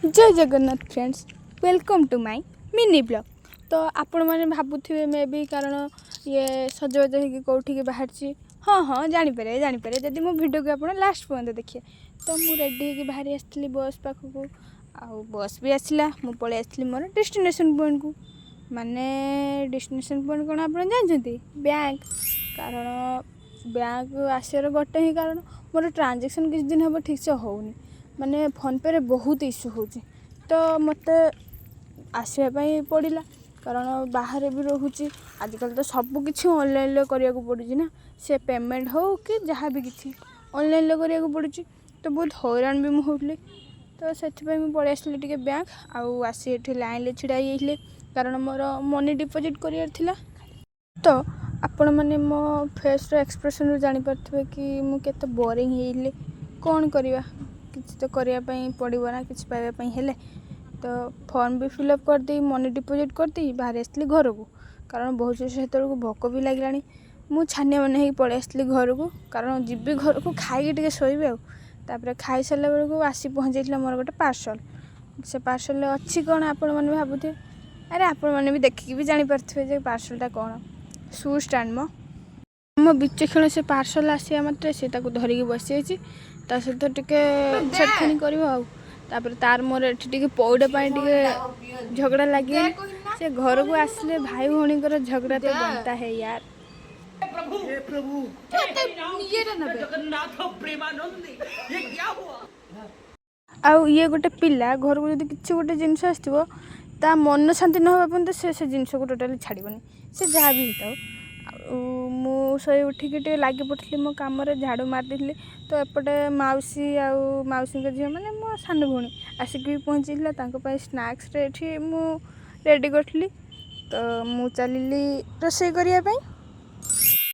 जय Jagannath friends, welcome to my mini blog. तो आपण मैंने भावुवे मे भी कारण ये सजबाज हो कौटी बाहर। हाँ हाँ जानीपर जदि मो भिडियो को आप लास्ट पर्यंत देखिए। तो मुझे रेडी होगी बाहरी आसती बस पाखक आउ बस भी आसला मुझे पलि आसली मोर डेस्टिनेशन पॉइंट को। माने डेस्टिनेशन पॉइंट कौन आप जानते बैंक। कारण बैंक आसार गोटे ही कारण मोर ट्रांजेक्शन किसी दिन हम ठीक से होनी माने फोन पे रे बहुत इश्यू हो। तो मत आसवाई पड़ा कारण बाहर भी रोचे आजकल तो सबकि ऑनलाइन करने पड़ू ना से पेमेंट हो कि जहाँ भी किसी ऑनलाइन करने पड़ू। तो बहुत हैरान भी मुझे तो से पलि आसली टे बैंक आसी लाइन छिड़ा जाइए कारण मोर मनी डिपोजिट कर। तो आपण मैंने मो फेस एक्सप्रेशन रू जानीपे कि मुझे बोरिंग है कौन करवा किसी तो करने पड़ो ना किसी पाइबापी हेले। तो फॉर्म भी फिलअप करदे मनी डिपोजिट करदे बाहर आसली घर को कारण बहुत जोर से भोक भी लगे। मुझे छानिया मन पलि आसली घर को कारण जीवी घर को खाई शोबी आपर खाई सारा बेलू आसी पहुँचे मोर गोटे पार्सल। से पार्सल अच्छी कौन आपण मैंने भावुए अरे आपण मैंने भी देखिकी भी जानीपे पार्सलटा कौन शू स्टैंड मो विचक्षण से पार्सल आसा मात्र से धरिकी बसी ता सहित टिके छेड़खानी कर तार मोर ये पौड़ापी झगड़ा लगे से घर को आसले भाई भौणी झगड़ा तो बनता है यार। हे प्रभु आउ ये गोटे पिला घर को जब किसी गोटे जिनस आसो ता मन शांति न होगा पर्यंत से जिनस को टोटाली छाड़बनी से जहाँ भी होता मुझे उठिकी लगे पड़ी मो कम झाड़ू मारदी। तो एपटे मौसी मौसी झील मैंने मो सान भौणी आसिक भी पहुँची स्नाक्स रेडी करी। तो मु चलि रोषे करने।